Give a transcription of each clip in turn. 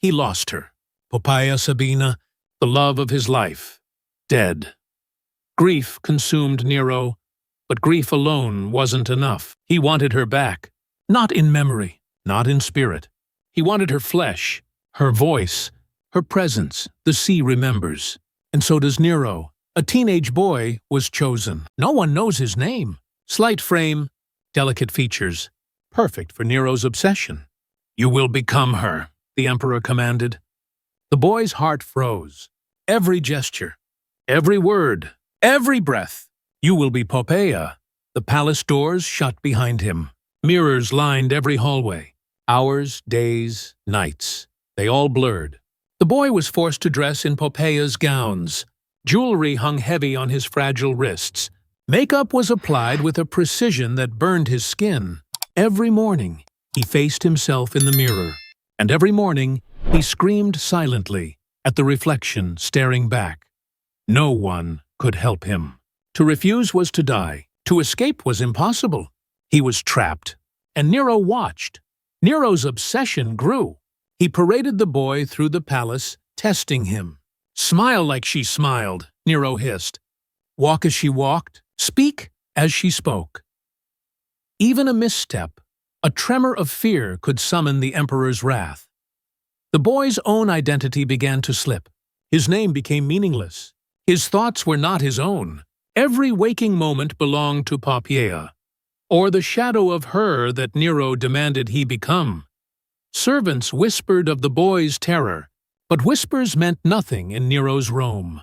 he lost her. Poppaea Sabina, the love of his life, dead. Grief consumed Nero, but grief alone wasn't enough. He wanted her back, not in memory, not in spirit. He wanted her flesh, her voice, her presence. The sea remembers. And so does Nero. A teenage boy was chosen. No one knows his name. Slight frame, delicate features, perfect for Nero's obsession. "You will become her," the emperor commanded. The boy's heart froze. Every gesture, every word, every breath. "You will be Poppaea." The palace doors shut behind him. Mirrors lined every hallway. Hours, days, nights. They all blurred. The boy was forced to dress in Poppaea's gowns. Jewelry hung heavy on his fragile wrists. Makeup was applied with a precision that burned his skin. Every morning, he faced himself in the mirror. And every morning, he screamed silently at the reflection staring back. No one could help him. To refuse was to die. To escape was impossible. He was trapped. And Nero watched. Nero's obsession grew. He paraded the boy through the palace, testing him. "Smile like she smiled," Nero hissed. "Walk as she walked. Speak as she spoke." Even a misstep, a tremor of fear, could summon the emperor's wrath. The boy's own identity began to slip. His name became meaningless. His thoughts were not his own. Every waking moment belonged to Poppaea, or the shadow of her that Nero demanded he become. Servants whispered of the boy's terror, but whispers meant nothing in Nero's Rome.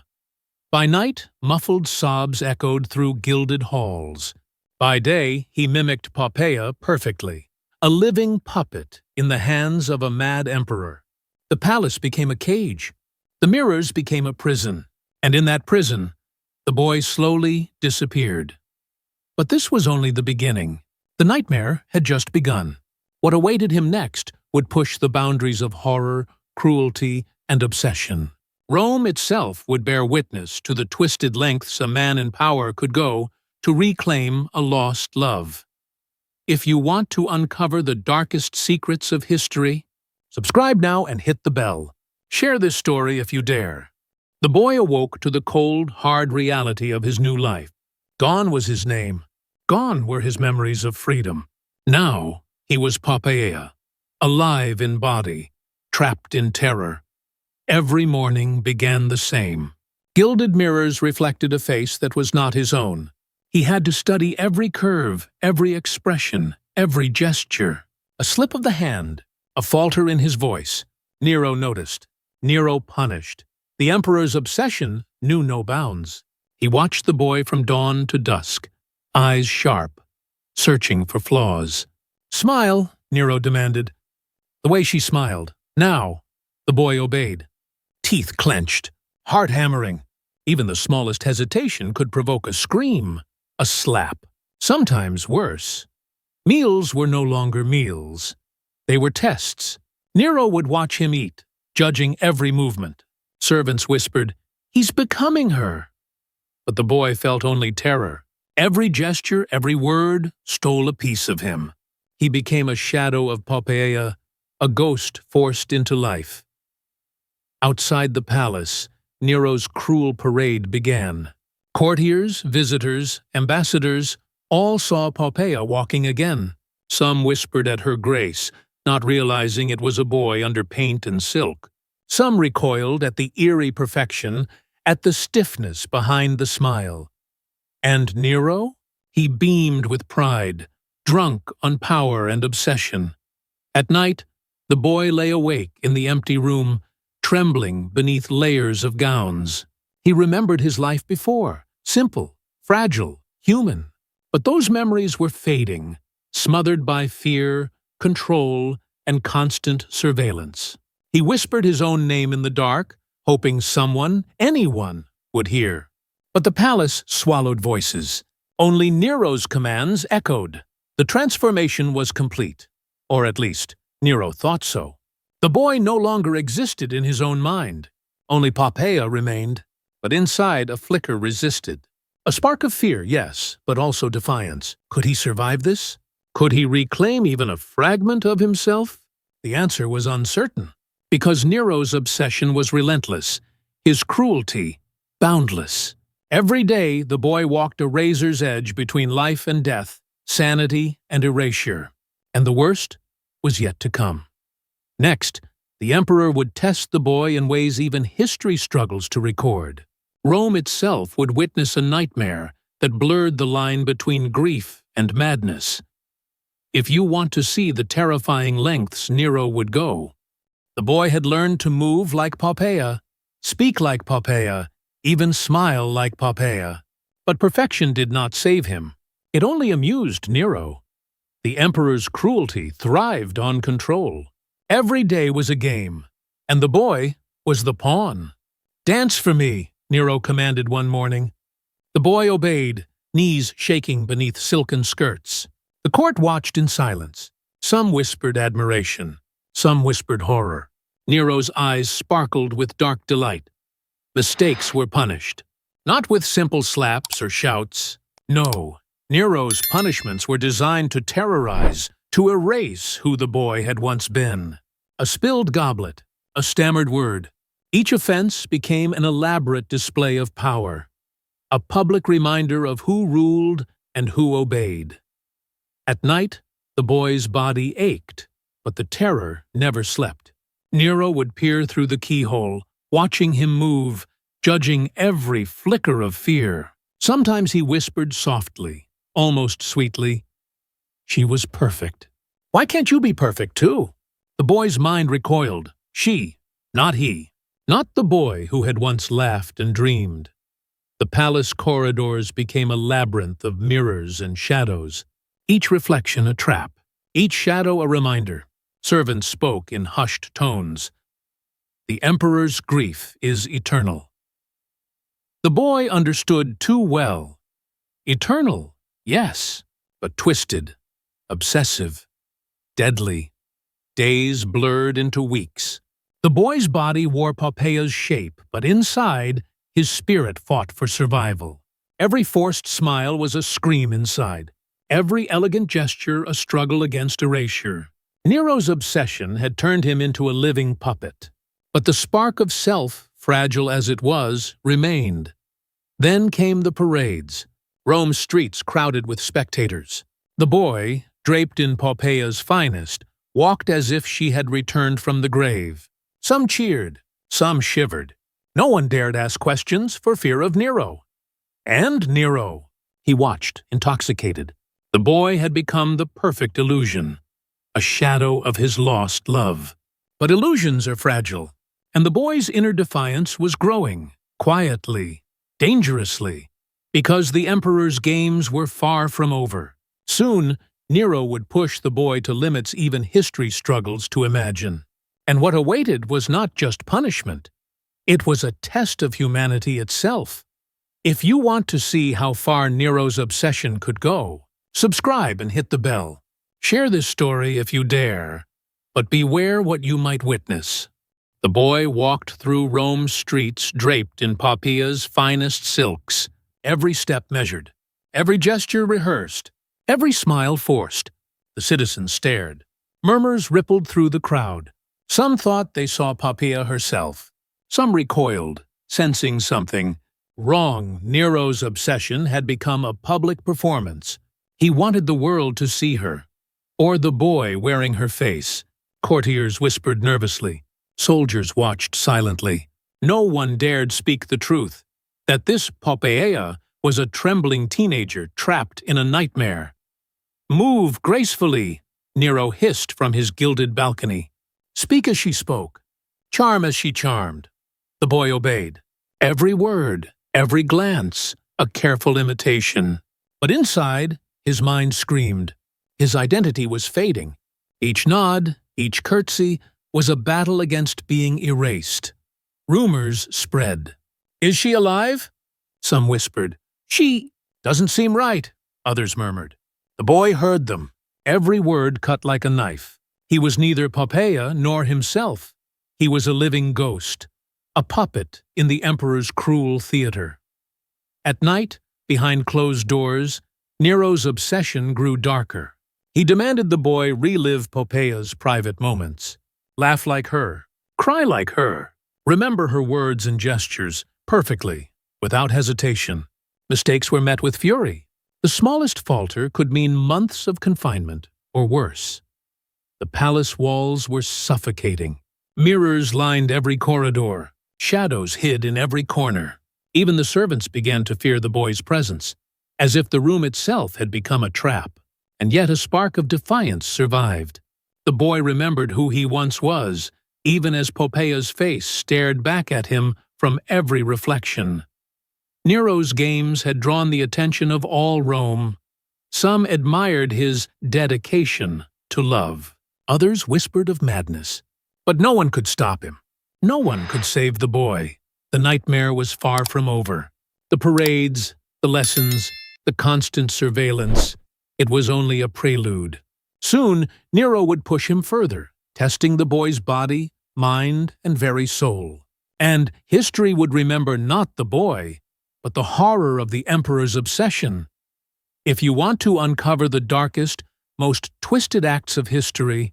By night, muffled sobs echoed through gilded halls. By day, he mimicked Poppaea perfectly, a living puppet in the hands of a mad emperor. The palace became a cage. The mirrors became a prison. And in that prison, the boy slowly disappeared. But this was only the beginning. The nightmare had just begun. What awaited him next would push the boundaries of horror, cruelty, and obsession. Rome itself would bear witness to the twisted lengths a man in power could go to reclaim a lost love. If you want to uncover the darkest secrets of history, subscribe now and hit the bell. Share this story if you dare. The boy awoke to the cold, hard reality of his new life. Gone was his name. Gone were his memories of freedom. Now he was Poppaea, alive in body, trapped in terror. Every morning began the same. Gilded mirrors reflected a face that was not his own. He had to study every curve, every expression, every gesture. A slip of the hand, a falter in his voice. Nero noticed. Nero punished. The emperor's obsession knew no bounds. He watched the boy from dawn to dusk, eyes sharp, searching for flaws. "Smile," Nero demanded. The way she smiled. Now, the boy obeyed. Teeth clenched, heart hammering. Even the smallest hesitation could provoke a scream, a slap, sometimes worse. Meals were no longer meals. They were tests. Nero would watch him eat, judging every movement. Servants whispered, "He's becoming her." But the boy felt only terror. Every gesture, every word stole a piece of him. He became a shadow of Poppaea, a ghost forced into life. Outside the palace, Nero's cruel parade began. Courtiers, visitors, ambassadors, all saw Poppaea walking again. Some whispered at her grace, not realizing it was a boy under paint and silk. Some recoiled at the eerie perfection, at the stiffness behind the smile. And Nero? He beamed with pride, drunk on power and obsession. At night, the boy lay awake in the empty room, trembling beneath layers of gowns. He remembered his life before, simple, fragile, human. But those memories were fading, smothered by fear, control, and constant surveillance. He whispered his own name in the dark, hoping someone, anyone, would hear. But the palace swallowed voices. Only Nero's commands echoed. The transformation was complete. Or at least, Nero thought so. The boy no longer existed in his own mind. Only Poppaea remained, but inside a flicker resisted. A spark of fear, yes, but also defiance. Could he survive this? Could he reclaim even a fragment of himself? The answer was uncertain. Because Nero's obsession was relentless, his cruelty boundless. Every day, the boy walked a razor's edge between life and death, sanity and erasure. And the worst was yet to come. Next, the emperor would test the boy in ways even history struggles to record. Rome itself would witness a nightmare that blurred the line between grief and madness. If you want to see the terrifying lengths Nero would go, the boy had learned to move like Poppaea, speak like Poppaea, even smile like Poppaea. But perfection did not save him. It only amused Nero. The emperor's cruelty thrived on control. Every day was a game, and the boy was the pawn. "Dance for me," Nero commanded one morning. The boy obeyed, knees shaking beneath silken skirts. The court watched in silence. Some whispered admiration, some whispered horror. Nero's eyes sparkled with dark delight. Mistakes were punished, not with simple slaps or shouts. No, Nero's punishments were designed to terrorize, to erase who the boy had once been. A spilled goblet, a stammered word. Each offense became an elaborate display of power, a public reminder of who ruled and who obeyed. At night, the boy's body ached, but the terror never slept. Nero would peer through the keyhole, watching him move, judging every flicker of fear. Sometimes he whispered softly, almost sweetly, "She was perfect. Why can't you be perfect, too?" The boy's mind recoiled. She, not he. Not the boy who had once laughed and dreamed. The palace corridors became a labyrinth of mirrors and shadows, each reflection a trap, each shadow a reminder. Servants spoke in hushed tones. "The emperor's grief is eternal." The boy understood too well. Eternal, yes, but twisted, obsessive, deadly. Days blurred into weeks. The boy's body wore Poppaea's shape, but inside, his spirit fought for survival. Every forced smile was a scream inside. Every elegant gesture a struggle against erasure. Nero's obsession had turned him into a living puppet. But the spark of self, fragile as it was, remained. Then came the parades, Rome's streets crowded with spectators. The boy, draped in Poppaea's finest, walked as if she had returned from the grave. Some cheered, some shivered. No one dared ask questions for fear of Nero. And Nero. He watched, intoxicated. The boy had become the perfect illusion, a shadow of his lost love. But illusions are fragile, and the boy's inner defiance was growing, quietly, dangerously, because the emperor's games were far from over. Soon, Nero would push the boy to limits even history struggles to imagine. And what awaited was not just punishment. It was a test of humanity itself. If you want to see how far Nero's obsession could go, subscribe and hit the bell. Share this story if you dare, but beware what you might witness. The boy walked through Rome's streets draped in Poppaea's finest silks, every step measured, every gesture rehearsed, every smile forced. The citizens stared. Murmurs rippled through the crowd. Some thought they saw Poppaea herself. Some recoiled, sensing something wrong. Nero's obsession had become a public performance. He wanted the world to see her, or the boy wearing her face. Courtiers whispered nervously. Soldiers watched silently. No one dared speak the truth, that this Poppaea was a trembling teenager trapped in a nightmare. "Move gracefully," Nero hissed from his gilded balcony. Speak as she spoke, charm as she charmed. The boy obeyed. Every word, every glance, a careful imitation. But inside, his mind screamed. His identity was fading. Each nod, each curtsy, was a battle against being erased. Rumors spread. "Is she alive?" Some whispered. "She doesn't seem right," others murmured. The boy heard them, every word cut like a knife. He was neither Poppaea nor himself. He was a living ghost, a puppet in the emperor's cruel theater. At night, behind closed doors, Nero's obsession grew darker. He demanded the boy relive Poppaea's private moments. Laugh like her, Cry like her. Remember her words and gestures perfectly, without hesitation. Mistakes were met with fury. The smallest falter could mean months of confinement, or worse. The palace walls were suffocating. Mirrors lined every corridor. Shadows hid in every corner. Even the servants began to fear the boy's presence, as if the room itself had become a trap. And yet a spark of defiance survived. The boy remembered who he once was, even as Poppaea's face stared back at him from every reflection. Nero's games had drawn the attention of all Rome. Some admired his dedication to love. Others whispered of madness. But no one could stop him. No one could save the boy. The nightmare was far from over. The parades, the lessons, the constant surveillance. It was only a prelude. Soon, Nero would push him further, testing the boy's body, mind, and very soul. And history would remember not the boy, but the horror of the emperor's obsession. If you want to uncover the darkest, most twisted acts of history,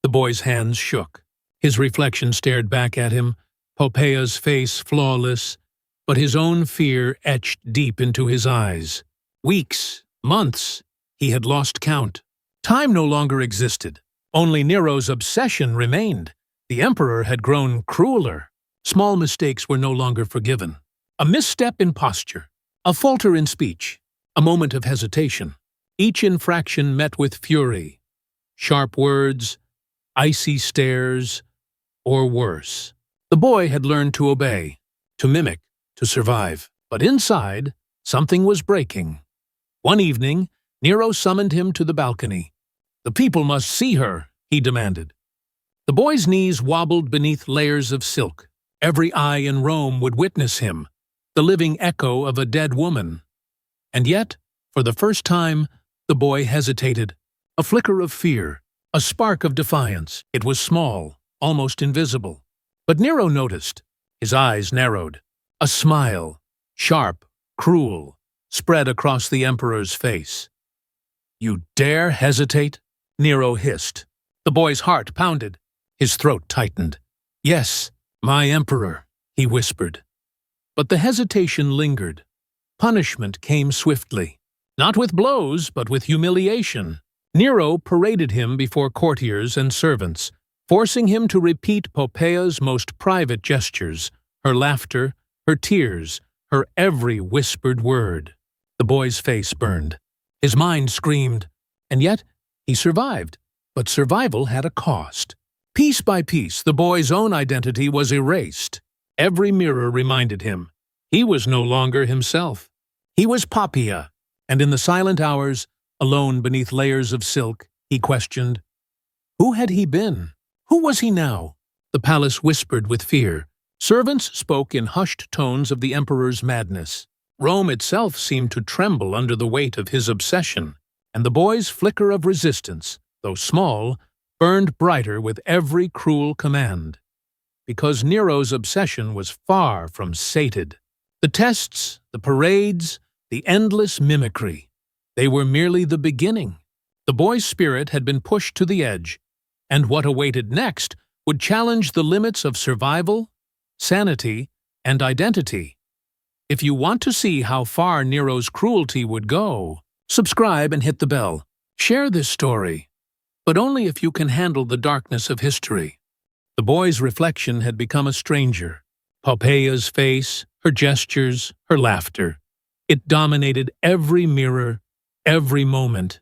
the boy's hands shook. His reflection stared back at him, Poppaea's face flawless, but his own fear etched deep into his eyes. Weeks, months, he had lost count. Time no longer existed. Only Nero's obsession remained. The emperor had grown crueler. Small mistakes were no longer forgiven. A misstep in posture, a falter in speech, a moment of hesitation. Each infraction met with fury. Sharp words, icy stares, or worse. The boy had learned to obey, to mimic, to survive. But inside, something was breaking. One evening, Nero summoned him to the balcony. "The people must see her," he demanded. The boy's knees wobbled beneath layers of silk. Every eye in Rome would witness him, the living echo of a dead woman. And yet, for the first time, the boy hesitated. A flicker of fear, a spark of defiance. It was small, almost invisible. But Nero noticed. His eyes narrowed. A smile, sharp, cruel, spread across the emperor's face. "You dare hesitate?" Nero hissed. The boy's heart pounded. His throat tightened. "Yes, my emperor," he whispered. But the hesitation lingered. Punishment came swiftly. Not with blows, but with humiliation. Nero paraded him before courtiers and servants, forcing him to repeat Poppaea's most private gestures, her laughter, her tears, her every whispered word. The boy's face burned. His mind screamed. And yet, he survived. But survival had a cost. Piece by piece, the boy's own identity was erased. Every mirror reminded him. He was no longer himself. He was Poppaea, and in the silent hours, alone beneath layers of silk, he questioned, who had he been? Who was he now? The palace whispered with fear. Servants spoke in hushed tones of the emperor's madness. Rome itself seemed to tremble under the weight of his obsession, and the boy's flicker of resistance, though small, burned brighter with every cruel command. Because Nero's obsession was far from sated. The tests, the parades, the endless mimicry, they were merely the beginning. The boy's spirit had been pushed to the edge, and what awaited next would challenge the limits of survival, sanity, and identity. If you want to see how far Nero's cruelty would go, subscribe and hit the bell. Share this story, but only if you can handle the darkness of history. The boy's reflection had become a stranger. Poppaea's face, her gestures, her laughter. It dominated every mirror, every moment,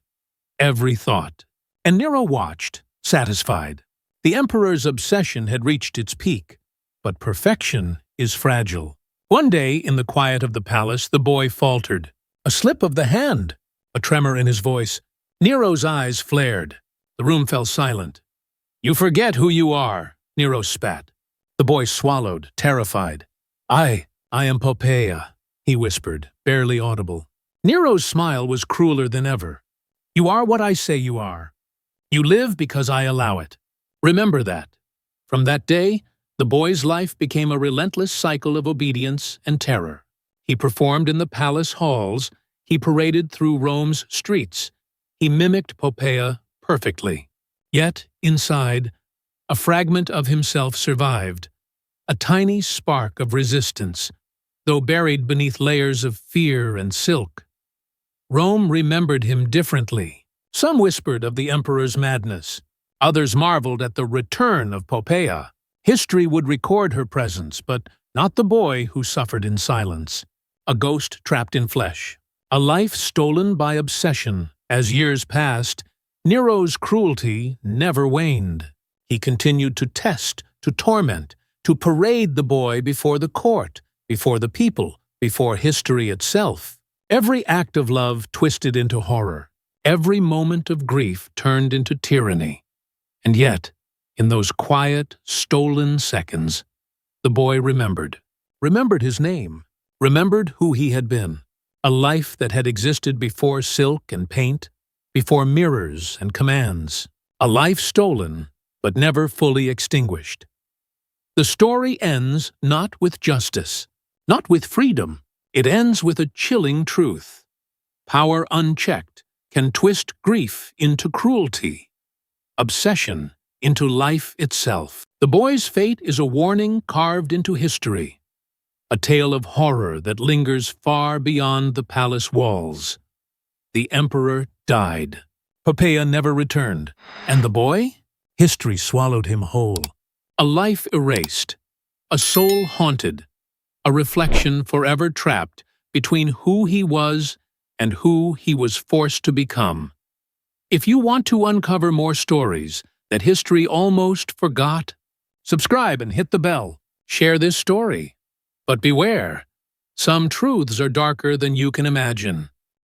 every thought. And Nero watched, satisfied. The emperor's obsession had reached its peak, but perfection is fragile. One day, in the quiet of the palace, the boy faltered. A slip of the hand, a tremor in his voice. Nero's eyes flared. The room fell silent. "You forget who you are," Nero spat. The boy swallowed, terrified. I am Poppaea," he whispered, barely audible. Nero's smile was crueler than ever. "You are what I say you are. You live because I allow it. Remember that." From that day, the boy's life became a relentless cycle of obedience and terror. He performed in the palace halls, he paraded through Rome's streets, he mimicked Poppaea perfectly. Yet, inside, A fragment of himself survived, a tiny spark of resistance, though buried beneath layers of fear and silk. Rome remembered him differently. Some whispered of the emperor's madness. Others marveled at the return of Poppaea. History would record her presence, but not the boy who suffered in silence. A ghost trapped in flesh. A life stolen by obsession. As years passed, Nero's cruelty never waned. He continued to test, to torment, to parade the boy before the court, before the people, before history itself. Every act of love twisted into horror. Every moment of grief turned into tyranny. And yet, in those quiet, stolen seconds, the boy remembered his name, remembered who he had been, a life that had existed before silk and paint, before mirrors and commands, a life stolen, but never fully extinguished. The story ends not with justice, not with freedom. It ends with a chilling truth. Power unchecked can twist grief into cruelty, obsession into life itself. The boy's fate is a warning carved into history, a tale of horror that lingers far beyond the palace walls. The emperor died. Poppaea never returned. And the boy? History swallowed him whole. A life erased, a soul haunted, a reflection forever trapped between who he was and who he was forced to become. If you want to uncover more stories that history almost forgot, subscribe and hit the bell. Share this story. But beware, some truths are darker than you can imagine.